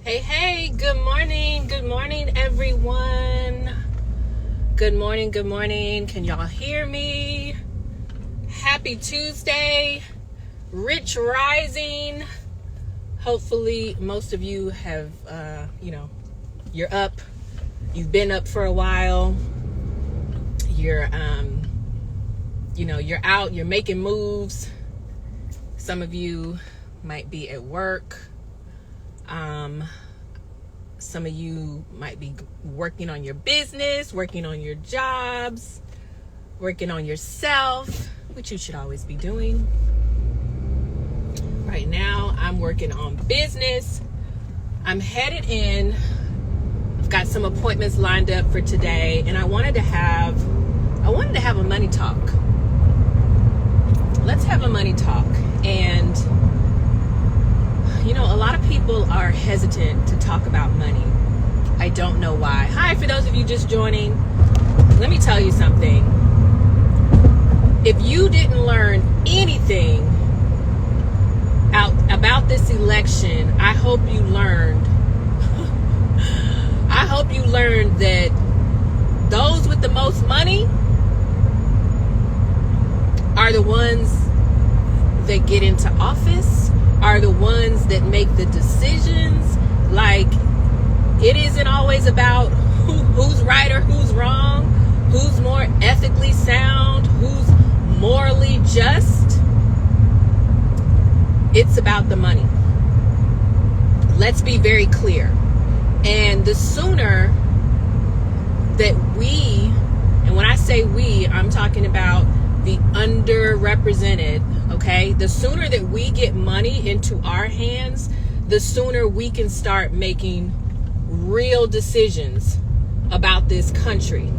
Hey, good morning, everyone. Good morning. Can y'all hear me? Happy Tuesday, Rich Rising. Hopefully, most of you have, you're up. You've been up for a while. You're out, you're making moves. Some of you might be at work. Some of you might be working on your business, working on your jobs, working on yourself, which you should always be doing. Right now, I'm working on business. I'm headed in. I've got some appointments lined up for today, and I wanted to have a money talk. Let's have a money talk. And a lot of people are hesitant to talk about money. I don't know why. Hi, for those of you just joining, let me tell you something. If you didn't learn anything about this election, I hope you learned that those with the most money are the ones that get into office, are the ones that make the decisions. Like, it isn't always about who's right or who's wrong, who's more ethically sound, who's morally just. It's about the money. Let's be very clear. And the sooner that we, and when I say we, I'm talking about the underrepresented, okay? The sooner that we get money into our hands, the sooner we can start making real decisions about this country,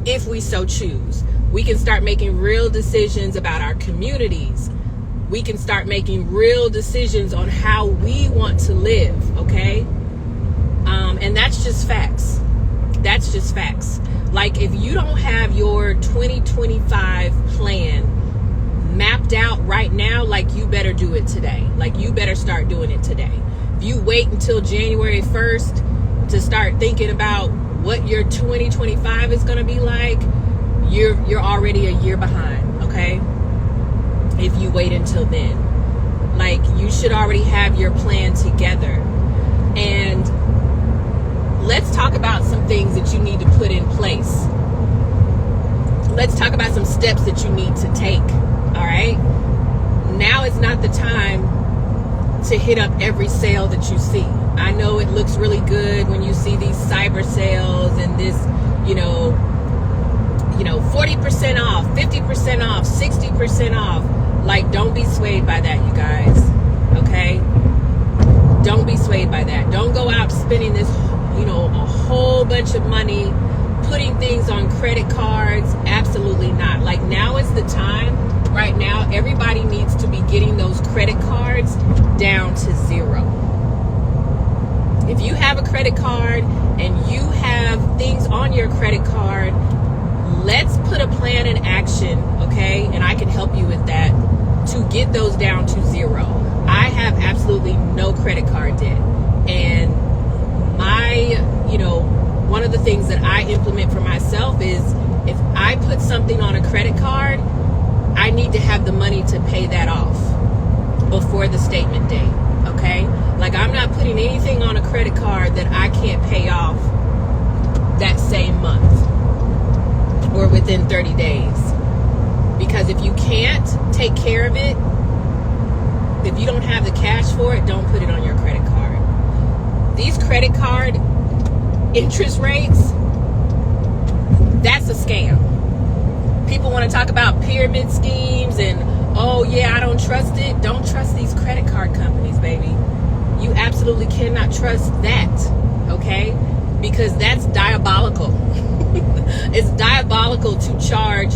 if we so choose. We can start making real decisions about our communities. We can start making real decisions on how we want to live, okay? And that's just facts. That's just facts. Like, if you don't have your 2025 plan mapped out right now, like, you better do it today. Like, you better start doing it today. If you wait until January 1st to start thinking about what your 2025 is going to be like, you're already a year behind, okay? If you wait until then. Like, you should already have your plan together. And let's talk about some things that you need to put in place. Let's talk about some steps that you need to take, all right? Now is not the time to hit up every sale that you see. I know it looks really good when you see these cyber sales and this, 40% off, 50% off, 60% off. Like, don't be swayed by that, you guys, okay? Don't be swayed by that. Don't go out spending this, a whole bunch of money, putting things on credit cards. Absolutely not. Like, now is the time. Right now, everybody needs to be getting those credit cards down to zero. If you have a credit card and you have things on your credit card, let's put a plan in action, okay? And I can help you with that, to get those down to zero. I have absolutely no credit card debt. And one of the things that I implement for myself is, if I put something on a credit card, I need to have the money to pay that off before the statement date, okay? Like, I'm not putting anything on a credit card that I can't pay off that same month or within 30 days. Because if you can't take care of it, if you don't have the cash for it, don't put it on your credit card. These credit card interest rates, that's a scam. People want to talk about pyramid schemes and, oh yeah, I don't trust it. Don't trust these credit card companies, baby. You absolutely cannot trust that, okay? Because that's diabolical. It's diabolical to charge,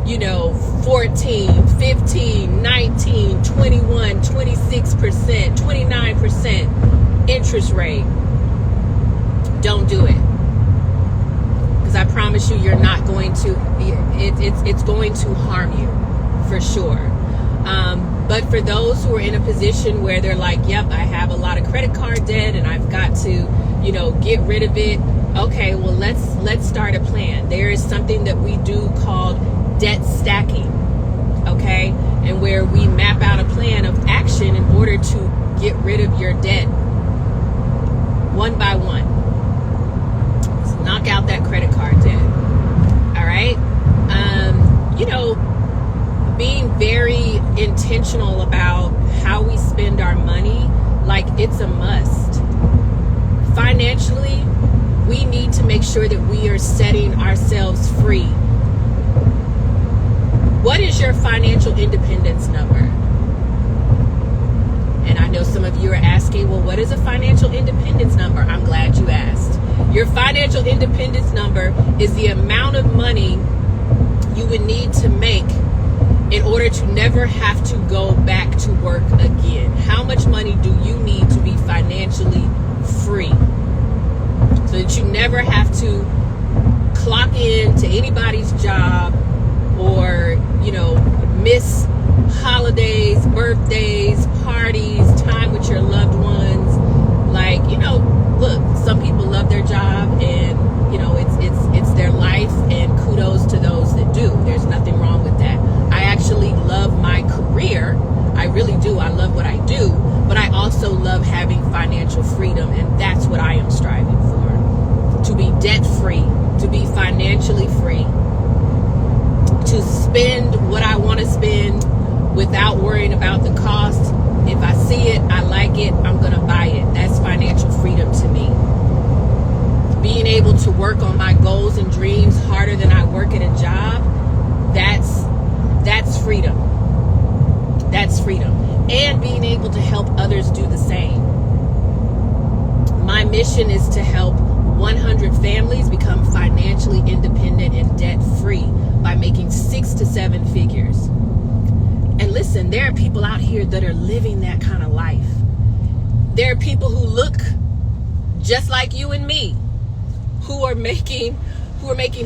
14, 15, 19, 21, 26%, 29% interest rate. Don't do it. Because I promise you, you're not going to, it's going to harm you, for sure. But for those who are in a position where they're like, yep, I have a lot of credit card debt and I've got to, get rid of it. Okay, well, let's start a plan. There is something that we do called debt stacking, okay? And where we map out a plan of action in order to get rid of your debt one by one. Let's knock out that credit card debt, all right? Being very intentional about how we spend our money, like it's a must. Financially, we need to make sure that we are setting ourselves free. What is your financial independence number? And I know some of you are asking, well, what is a financial independence number? I'm glad you asked. Your financial independence number is the amount of money you would need to make in order to never have to go back to work again. How much money do you need to be financially free so that you never have to clock in to anybody's job or, miss holidays, birthdays, parties, time with your loved ones? Like, look, some people love their job and, it's their life, and kudos to those that do. There's nothing wrong with that. I actually love my career. I really do. I love what I do, but I also love having financial freedom, and that's what I am striving for. To be debt free, to be financially free, to spend what I want to spend without worrying about the cost. If I see it, I like it, I'm going to buy it. That's financial freedom to me. Being able to work on my goals and dreams harder than I work at a job, that's freedom. That's freedom. And being able to help others do the same. My mission is to help 100 families become financially independent and debt-free by making 6 to 7 figures. And listen, there are people out here that are living that kind of life. There are people who look just like you and me, who are making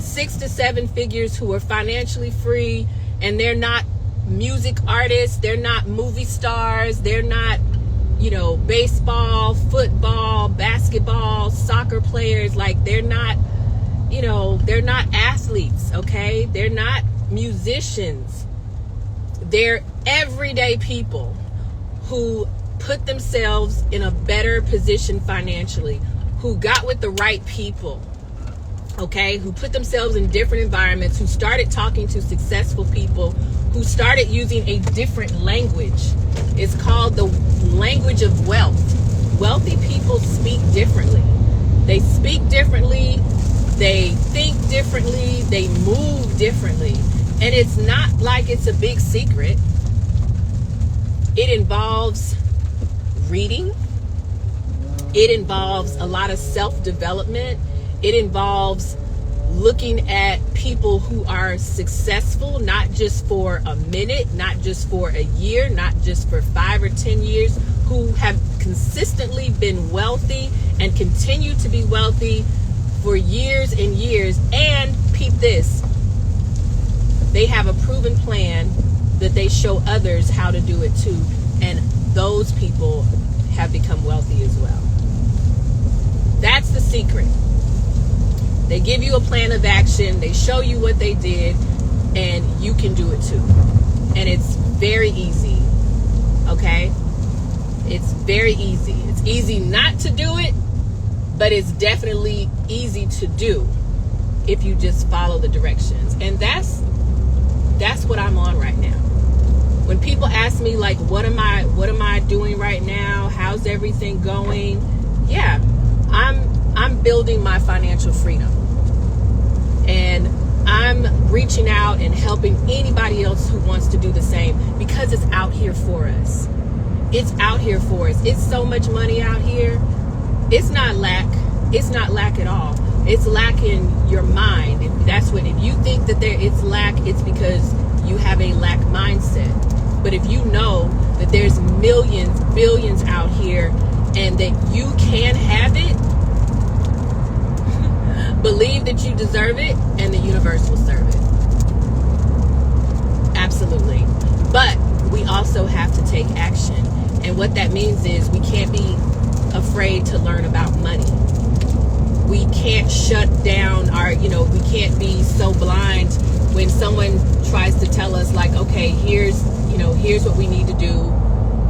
6 to 7 figures, who are financially free, and they're not music artists, they're not movie stars, they're not, baseball, football, basketball, soccer players. Like, they're not athletes, okay? They're not musicians. They're everyday people who put themselves in a better position financially, who got with the right people, okay? Who put themselves in different environments, who started talking to successful people, who started using a different language. It's called the language of wealth. Wealthy people speak differently. They speak differently. They think differently. They move differently. And it's not like it's a big secret. It involves reading. It involves a lot of self-development. It involves looking at people who are successful, not just for a minute, not just for a year, not just for 5 or 10 years, who have consistently been wealthy and continue to be wealthy for years and years. And peep this, they have a proven plan that they show others how to do it too. And those people have become wealthy as well. That's the secret. They give you a plan of action, they show you what they did, and you can do it too. And it's very easy, okay? It's very easy. It's easy not to do it, but it's definitely easy to do if you just follow the directions. And that's what I'm on right now. When people ask me, like, what am I doing right now? How's everything going? Yeah, I'm building my financial freedom. And I'm reaching out and helping anybody else who wants to do the same, because it's out here for us. It's out here for us. It's so much money out here. It's not lack. It's not lack at all. It's lack in your mind. If you think that it's lack, it's because you have a lack mindset. But if you know that there's millions, billions out here, and that you can have it, believe that you deserve it, and the universe will serve it. Absolutely. But we also have to take action. And what that means is we can't be afraid to learn about money. We can't shut down we can't be so blind when someone tries to tell us like, okay, here's what we need to do.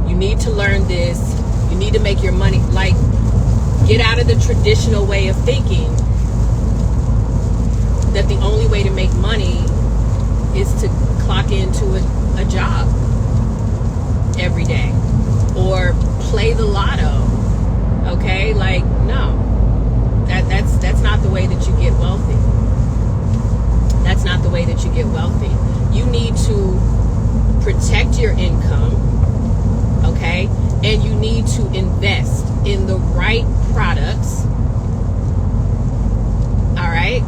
You need to learn this. You need to make your money. Like, get out of the traditional way of thinking that the only way to make money is to clock into a job every day or play the lotto. Okay, like, no, that's not the way that you get wealthy. That's not the way that you get wealthy. You need to protect your income, okay, and you need to invest in the right products. All right,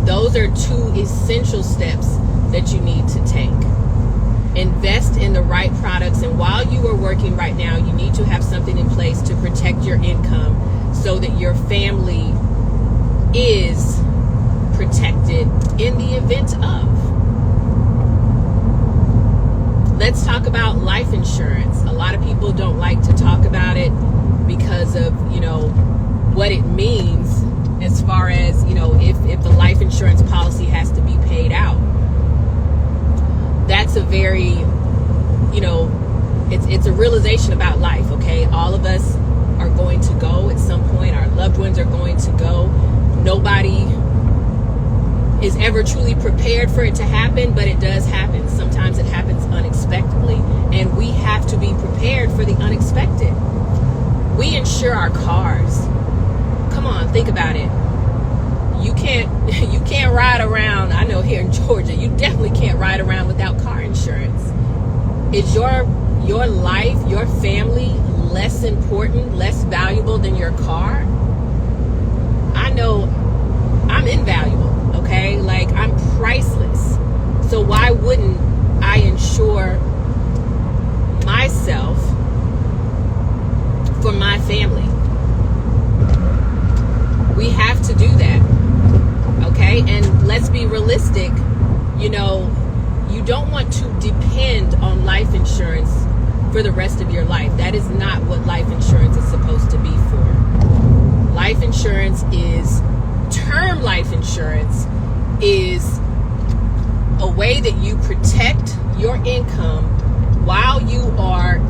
those are two essential steps that you need to take. Invest in the right products, and while you are working right now, you need to have something in place to protect your income so that your family is protected in the event of. Let's talk about life insurance. A lot of people don't like to talk about it because of, what it means as far as, if the life insurance policy has to be paid out. That's a very, it's a realization about life, okay? All of us are going to go at some point. Our loved ones are going to go. Nobody is ever truly prepared for it to happen, but it does happen. Sometimes it happens unexpectedly, and we have to be prepared for the unexpected. We insure our cars. Come on, think about it. You can't ride around. I know here in Georgia, you definitely can't ride around without car insurance. Is your life, your family less important, less valuable than your car? I know I'm invaluable, okay? Like, I'm priceless. So why wouldn't I insure myself for my family? We have to do that. Okay, and let's be realistic. You don't want to depend on life insurance for the rest of your life. That is not what life insurance is supposed to be for. Life insurance term life insurance is a way that you protect your income while you are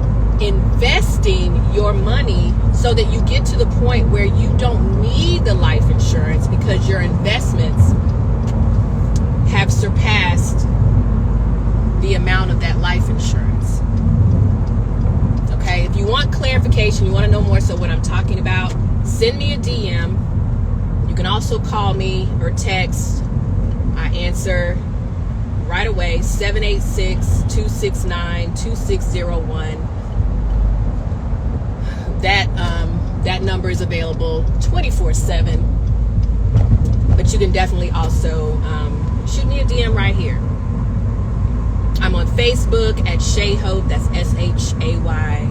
investing your money so that you get to the point where you don't need the life insurance because your investments have surpassed the amount of that life insurance. Okay, if you want clarification, you want to know more so what I'm talking about, send me a DM. You can also call me or text. I answer right away, 786-269-2601. That number is available 24/7, but you can definitely also shoot me a DM right here. I'm on Facebook at Shay Hope. That's SHAY,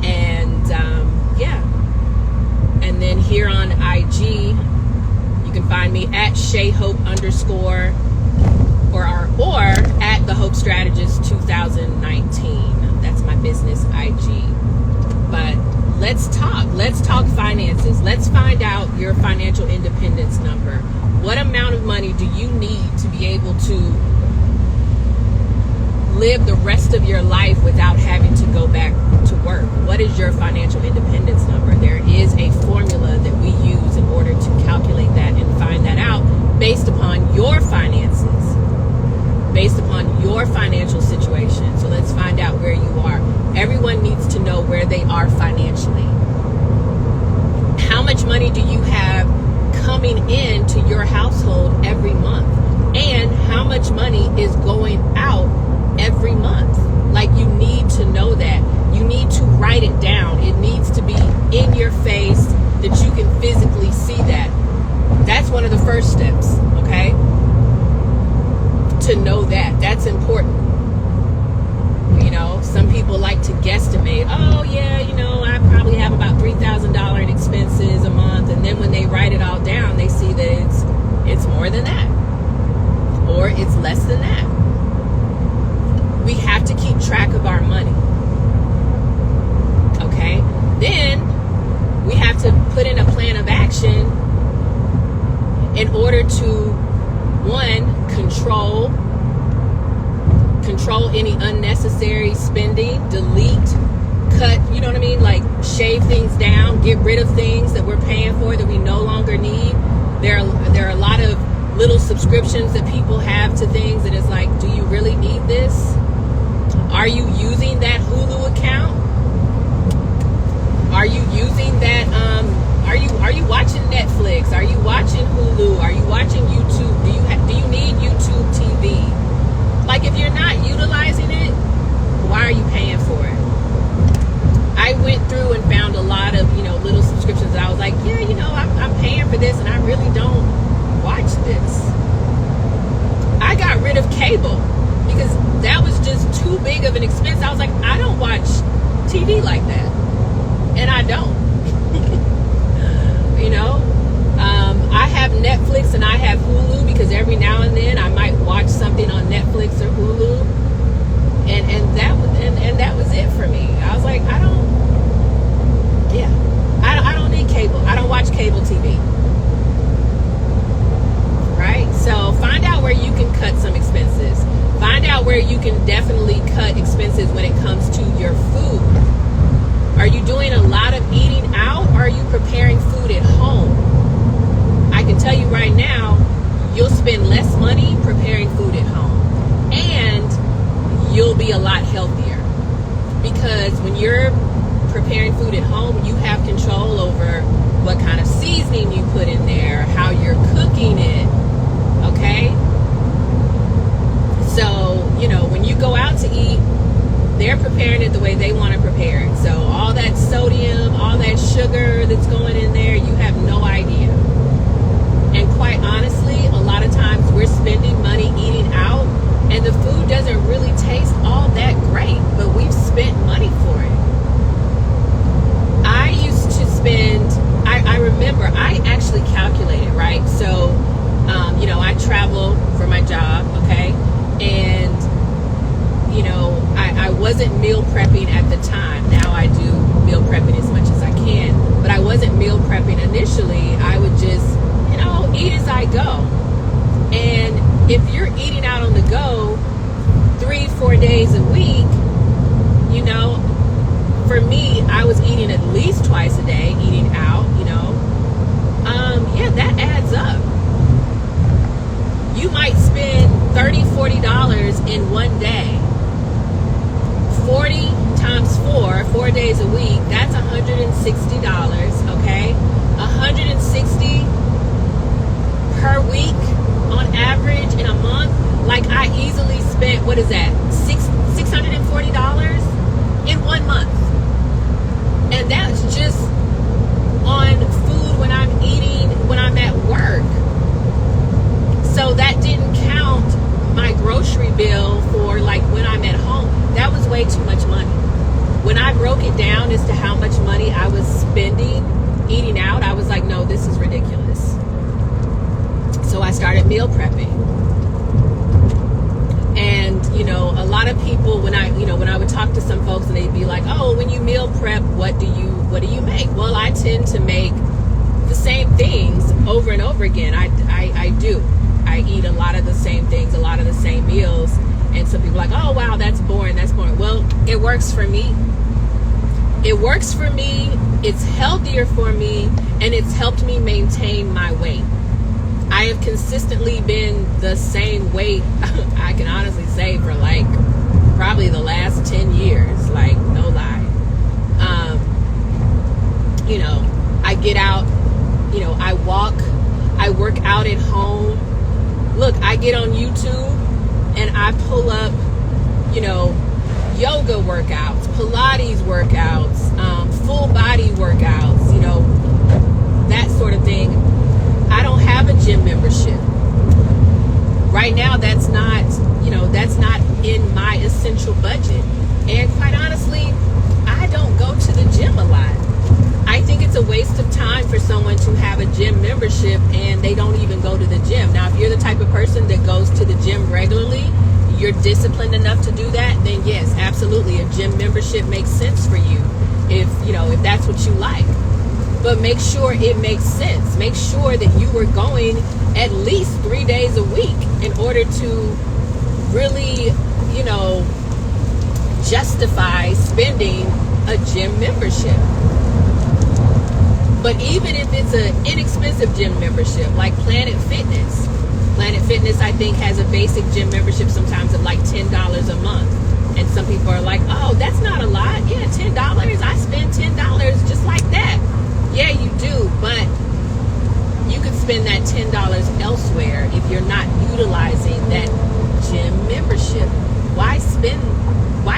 and and then here on IG, you can find me at Shay Hope _ or at the Hope Strategist 2019. That's my business IG. But let's talk finances. Let's find out your financial independence number. What amount of money do you need to be able to live the rest of your life without having to go back to work? What is your financial independence number? There is a formula that we use in order to calculate that and find that out based upon your finances, based upon your financial situation. So let's find out where you are. Everyone needs to know where they are financially. How much money do you have coming into your household every month? And how much money is going out every month? Like, you need to know that. You need to write it down. It needs to be in your face that you can physically see that. That's one of the first steps, okay? To know that. That's important. Some people like to guesstimate. Oh, yeah, I probably have about $3,000 in expenses a month. And then when they write it all down, they see that it's more than that. Or it's less than that. We have in order to, one, control any unnecessary spending, delete, cut, you know what I mean? Like shave things down, get rid of things that we're paying for that we no longer need. There are a lot of little subscriptions that people have to things that is like, do you really need this? Are you using that Hulu account? Are you using that, are you watching Netflix? Are you watching Hulu? Are you watching YouTube? Do you need YouTube TV? Like, if you're not utilizing it, why are you paying for it? I went through and found a lot of, little subscriptions that I was like, yeah, I'm paying for this and I really don't watch this. I got rid of cable because that was just too big of an expense. I was like, I don't watch TV like that. And I don't. I have Netflix and I have Hulu because every now and then I might watch something on Netflix or Hulu. And that was it for me. I was like, I don't need cable. I don't watch cable TV. Right? So find out where you can cut some expenses. Find out where you can definitely cut expenses when it comes to your food. Are you doing a lot of eating out or are you preparing food at home? I can tell you right now, you'll spend less money preparing food at home. And you'll be a lot healthier. Because when you're preparing food at home, you have control over what kind of seasoning you put in there, how you're cooking it, okay? So, when you go out to eat, they're preparing it the way they want to prepare it. So all that sodium, all that sugar that's going in there, you have no idea. And quite honestly, a lot of times we're spending money eating out and the food doesn't really taste all that great, but we've spent money for it. I used to spend, I remember, I actually calculated, right? So, I travel for my job, okay? And, I wasn't meal prepping at the time. Now I do meal prepping as much as I can, but I wasn't meal prepping initially. I would just, eat as I go. And if you're eating out on the go 3-4 days a week, for me, I was eating at least twice a day, eating out, that adds up. You might spend $30-$40 in one day. 40 times 4 days a week, that's $160, okay? $160 per week on average in a month. Like, I easily spent, what is that, $640 in 1 month. And that's just on food when I'm eating, when I'm at work. So that didn't count my grocery bill for like when I'm at home. That was way too much money. When I broke it down as to how much money I was spending eating out, I was like, no, this is ridiculous. So I started meal prepping. And, a lot of people, when I would talk to some folks and they'd be like, oh, when you meal prep, what do you make? Well, I tend to make the same things over and over again. I do. I eat a lot of the same things, a lot of the same meals. And some people are like, oh, wow, that's boring. Well, it works for me. It works for me. It's healthier for me. And it's helped me maintain my weight. I have consistently been the same weight, I can honestly say, for like probably the last 10 years, like no lie. I get out, I walk, I work out at home. Look, I get on YouTube and I pull up, yoga workouts, Pilates workouts, full body workouts, that sort of thing. I don't have a gym membership. Right now, that's not in my essential budget. And quite honestly, I don't go to the gym a lot. I think it's a waste of time for someone to have a gym membership and they don't even go to the gym. Now, if you're the type of person that goes to the gym regularly, you're disciplined enough to do that, then yes, absolutely, a gym membership makes sense for you if that's what you like. but make sure it makes sense. Make sure that you were going at least 3 days a week in order to really, justify spending a gym membership. But even if it's an inexpensive gym membership, like Planet Fitness, I think, has a basic gym membership sometimes of like $10 a month. And some people are like, oh, that's not a lot. Yeah, $10. I spend $10 just like that. Yeah, you do. But you could spend that $10 elsewhere if you're not utilizing that gym membership. Why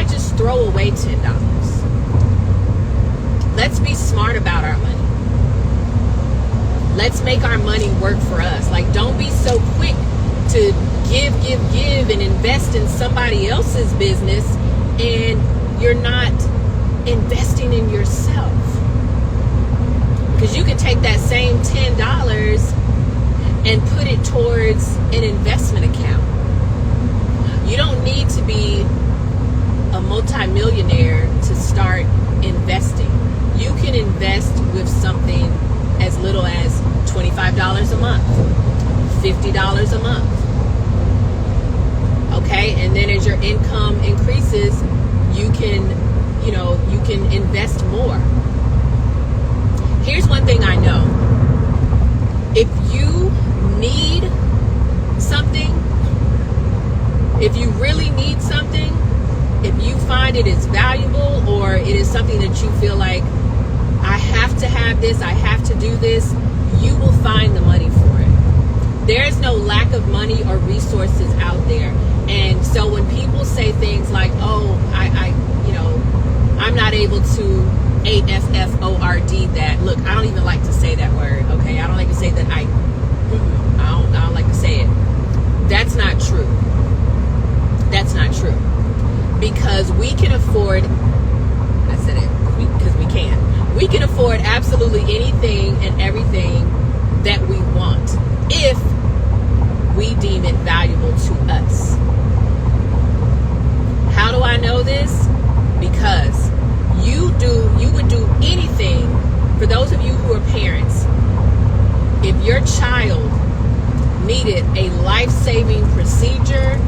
just throw away $10? Let's be smart about our money. Let's make our money work for us. Like, don't be so quick to give and invest in somebody else's business and you're not investing in yourself. Because you can take that same $10 and put it towards an investment account. You don't need to be a multimillionaire to start investing. You can invest with something as little as $25 a month, $50 a month. Okay, and then as your income increases, you can invest more. Here's one thing I know. If you need something, if you really need something, if you find it is valuable or it is something that you feel like, I have to have this, I have to do this, you will find the money for it. There's no lack of money or resources out there. And so when people say things like, oh, I'm not able to AFFORD that. Look, I don't even like to say that word, okay? I don't like to say that I don't like to say it. That's not true. That's not true. Because we can afford, I said it, because we can. We can afford absolutely anything and everything that we want if we deem it valuable to us. How do I know this? Because you would do anything, for those of you who are parents, if your child needed a life-saving procedure,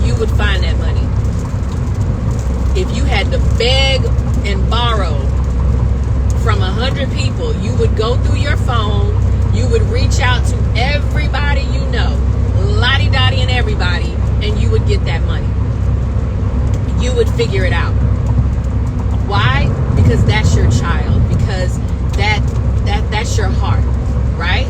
you would find that money. If you had to beg and borrow from 100 people, you would go through your phone, you would reach out to everybody you know, lottie-dottie and everybody, and you would get that money. You would figure it out. Why? Because that's your child. Because that's your heart, right?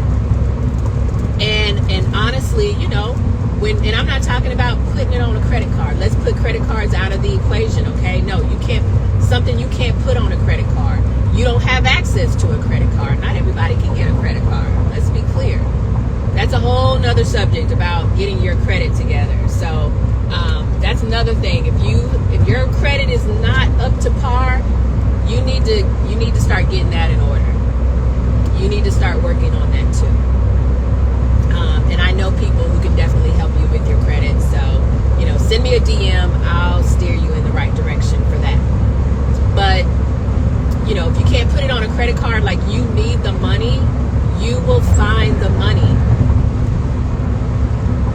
And honestly, and I'm not talking about putting it on a credit card. Let's put credit cards out of the equation, okay? No, you can't. Something you can't put on a credit card. You don't have access to a credit card. Not everybody can get a credit card. Let's be clear. That's a whole nother subject about getting your credit together. So that's another thing. If your credit is not up to par, you need to start getting that in order. You need to start working on that too. And I know people who can definitely help you with your credit. So send me a DM. I'll steer you in the right direction for that. But if you can't put it on a credit card, like, you need the money, you will find the money.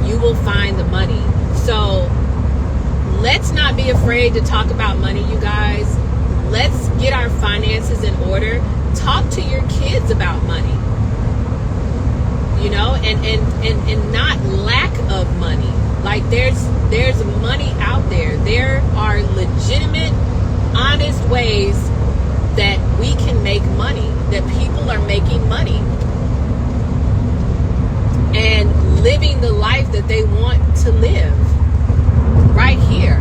You will find the money. So let's not be afraid to talk about money, you guys. Let's get our finances in order. Talk to your kids about money. And not lack of money. Like, there's money out there. There are legitimate, honest ways that we can make money, that people are making money and living the life that they want to live right here.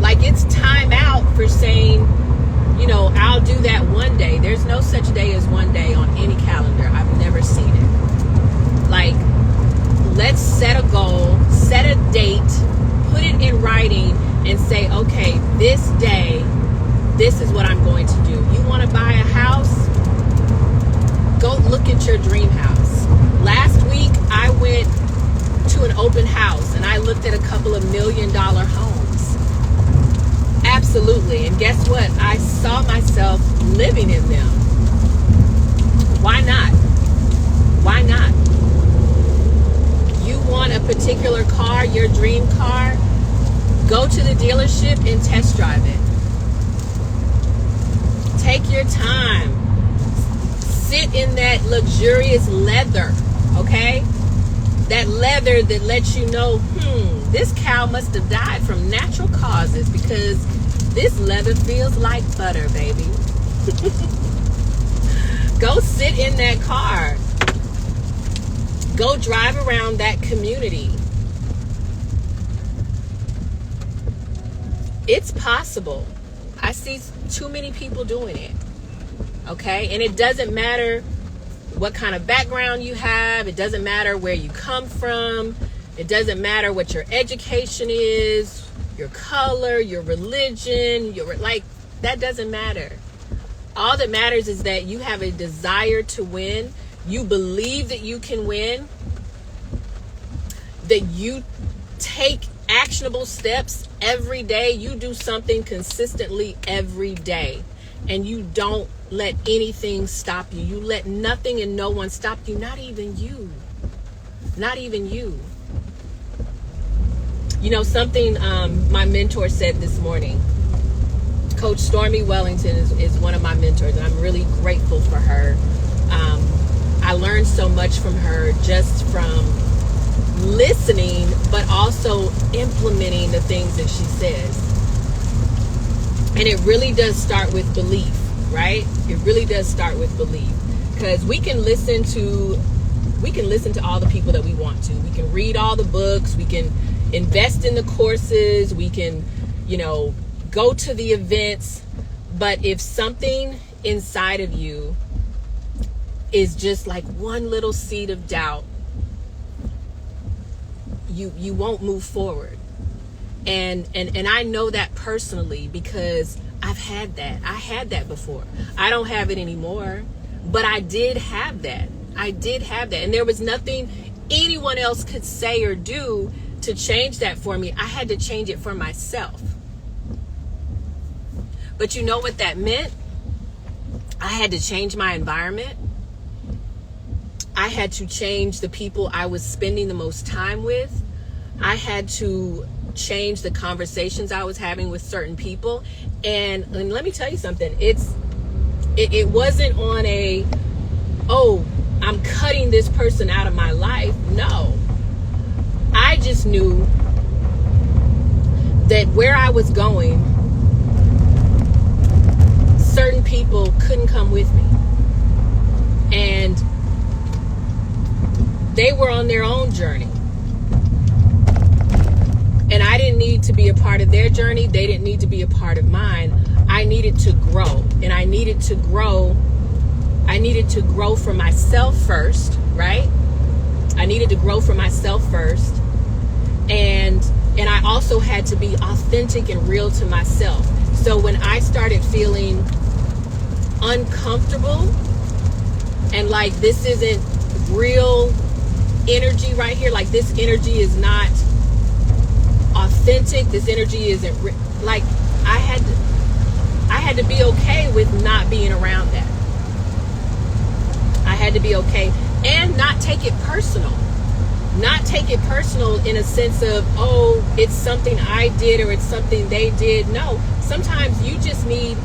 Like, it's time out for saying, I'll do that one day. There's no such day as one day on any calendar. I've never seen it. Like, let's set a goal, set a date, put it in writing, and say, okay, this day, this is what I'm going to do. You want to buy a house? Go look at your dream house. Last week, I went to an open house and I looked at a couple of $1 million homes. Absolutely. And guess what? I saw myself living in them. Why not? Why not? You want a particular car, your dream car? Go to the dealership and test drive it. Take your time. Sit in that luxurious leather, okay? That leather that lets you know, this cow must have died from natural causes because this leather feels like butter, baby. Go sit in that car. Go drive around that community. It's possible. I see too many people doing it. Okay? And it doesn't matter what kind of background you have. It doesn't matter where you come from. It doesn't matter what your education is, your color, your religion, that doesn't matter. All that matters is that you have a desire to win. You believe that you can win. That you take actionable steps every day. You do something consistently every day. And you don't let anything stop you. You let nothing and no one stop you. Not even you. Not even you. You know, something my mentor said this morning. Coach Stormy Wellington is one of my mentors, and I'm really grateful for her. I learned so much from her just from listening, but also implementing the things that she says. And it really does start with belief, right? It really does start with belief, because we can listen to all the people that we want to. We can read all the books. We can invest in the courses. We can, go to the events. But if something inside of you is just like one little seed of doubt, you won't move forward. And I know that personally because I've had that. I had that before. I don't have it anymore, but I did have that. And there was nothing anyone else could say or do to change that for me. I had to change it for myself. But you know what that meant? I had to change my environment. I had to change the people I was spending the most time with. I had to change the conversations I was having with certain people. And let me tell you something. It wasn't on I'm cutting this person out of my life. No. I just knew that where I was going, certain people couldn't come with me. And they were on their own journey. And I didn't need to be a part of their journey. They didn't need to be a part of mine. I needed to grow. And I needed to grow for myself first, right? I needed to grow for myself first. And I also had to be authentic and real to myself. So when I started feeling uncomfortable and like this isn't real energy right here, like this energy is not authentic, this energy isn't like, I had to be okay with not being around that. I had to be okay and not take it personal. Not take it personal in a sense of, it's something I did or it's something they did. No, sometimes you just need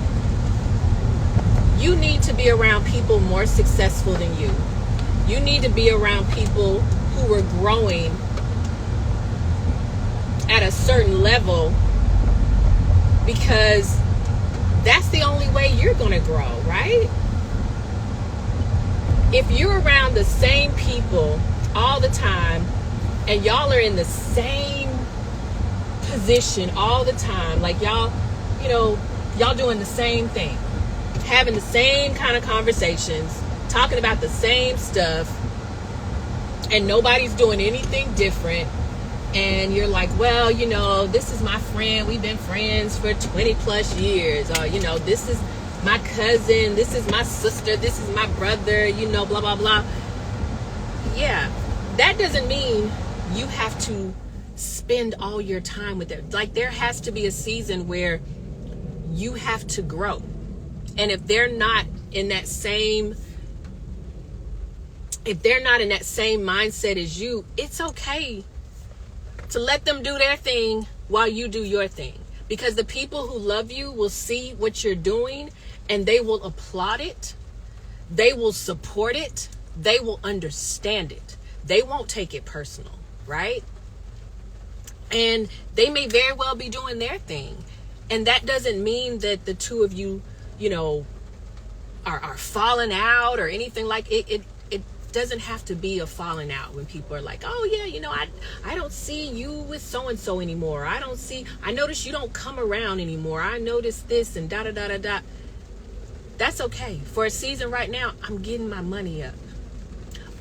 to be around people more successful than you. You need to be around people who are growing at a certain level, because that's the only way you're going to grow, right? If you're around the same people all the time and y'all are in the same position all the time, like y'all doing the same thing, having the same kind of conversations, talking about the same stuff, and nobody's doing anything different, and you're like, well, this is my friend, we've been friends for 20 plus years, or this is my cousin, this is my sister, this is my brother, blah blah blah. Yeah, that doesn't mean you have to spend all your time with them. Like, there has to be a season where you have to grow. And if they're not in that same if they're not in that same mindset as you, it's okay to let them do their thing while you do your thing. Because the people who love you will see what you're doing and they will applaud it. They will support it. They will understand it. They won't take it personal, right? And they may very well be doing their thing. And that doesn't mean that the two of you, are falling out or anything like it. It doesn't have to be a falling out when people are like, oh yeah, I don't see you with so-and-so anymore. I notice you don't come around anymore. I notice this and da da da da da. That's okay. For a season right now, I'm getting my money up.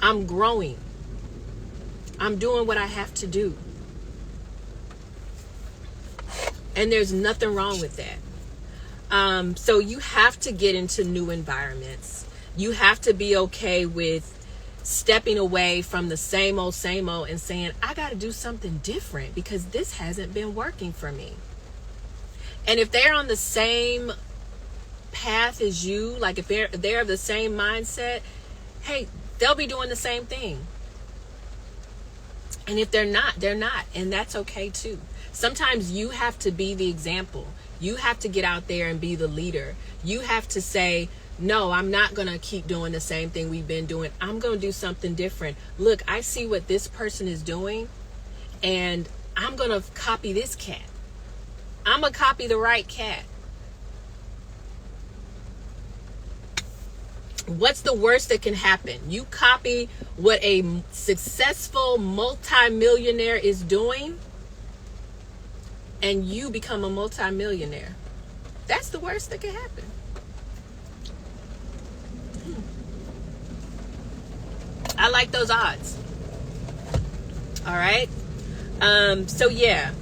I'm growing. I'm doing what I have to do. And there's nothing wrong with that. So you have to get into new environments. You have to be okay with stepping away from the same old and saying, I got to do something different because this hasn't been working for me. And if they're on the same path as you, like if they're of the same mindset, hey, they'll be doing the same thing. And if they're not, they're not. And that's okay too. Sometimes you have to be the example. You have to get out there and be the leader. You have to say, no, I'm not going to keep doing the same thing we've been doing. I'm going to do something different. Look, I see what this person is doing, and I'm going to copy this cat. I'm going to copy the right cat. What's the worst that can happen? You copy what a successful multimillionaire is doing, and you become a multimillionaire. That's the worst that can happen. I like those odds. All right. So yeah,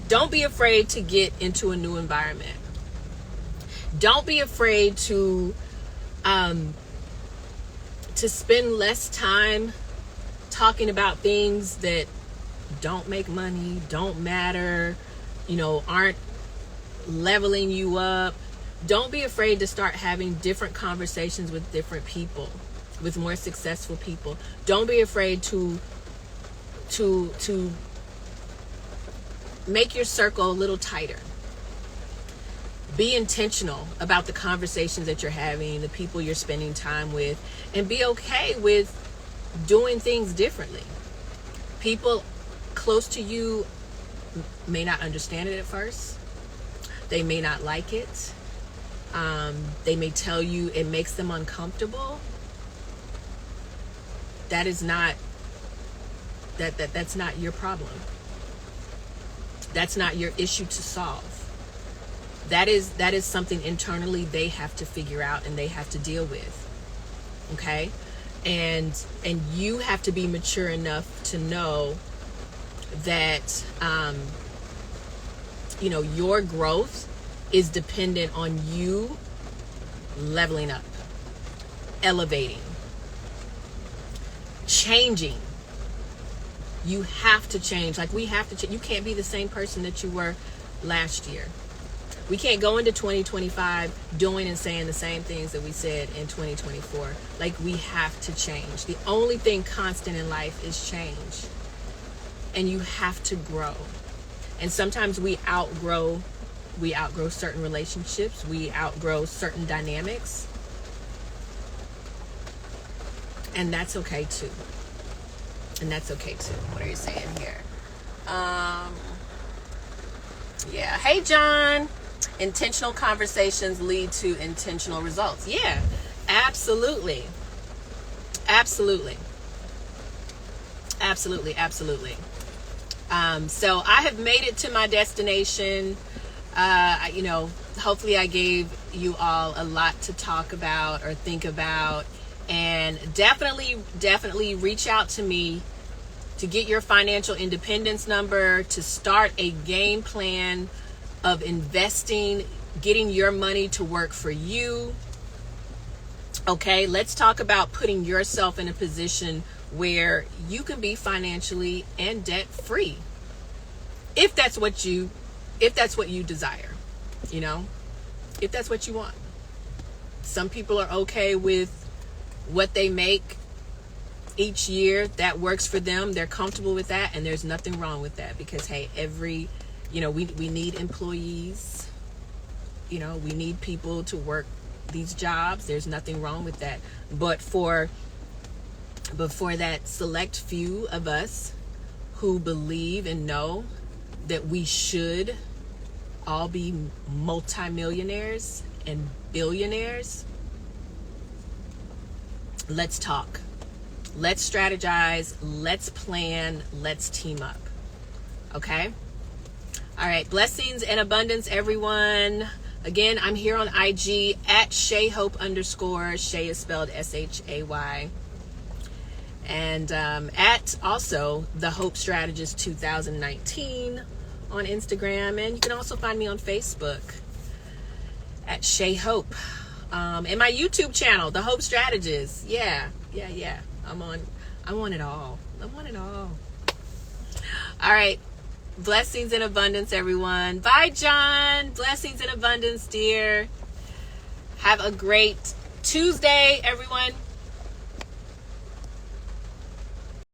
don't be afraid to get into a new environment. Don't be afraid to spend less time talking about things that don't make money, don't matter, aren't leveling you up. Don't be afraid to start having different conversations with different people, with more successful people. Don't be afraid to make your circle a little tighter. Be intentional about the conversations that you're having, the people you're spending time with, and be okay with doing things differently. People close to you may not understand it at first. They may not like it. They may tell you it makes them uncomfortable. That is not that's not your problem. That's not your issue to solve. That is something internally they have to figure out and they have to deal with. Okay? And you have to be mature enough to know that your growth is dependent on you leveling up, elevating, changing. You have to change. Like we have to change. You can't be the same person that you were last year. We can't go into 2025 doing and saying the same things that we said in 2024. Like we have to change. The only thing constant in life is change. And you have to grow. And sometimes we outgrow certain relationships. We outgrow certain dynamics. And that's okay too. What are you saying here? Yeah. Hey, John. Intentional conversations lead to intentional results. Yeah, absolutely. So I have made it to my destination. Hopefully I gave you all a lot to talk about or think about. And definitely reach out to me to get your financial independence number, to start a game plan of investing, getting your money to work for you. Okay, let's talk about putting yourself in a position where you can be financially and debt free. If that's what you desire, if that's what you want. Some people are okay with what they make each year, that works for them. They're comfortable with that, and there's nothing wrong with that, because hey, we need employees. We need people to work these jobs. There's nothing wrong with that. But for that select few of us who believe and know that we should all be multimillionaires and billionaires, let's talk. Let's strategize. Let's plan. Let's team up. Okay? All right. Blessings and abundance, everyone. Again, I'm here on IG at ShayHope_. Shay is spelled SHAY. And at also The Hope Strategist 2019 on Instagram. And you can also find me on Facebook at Shay Hope. And my YouTube channel, The Hope Strategist. Yeah. I'm on it all. All right. Blessings and abundance, everyone. Bye, John. Blessings and abundance, dear. Have a great Tuesday, everyone.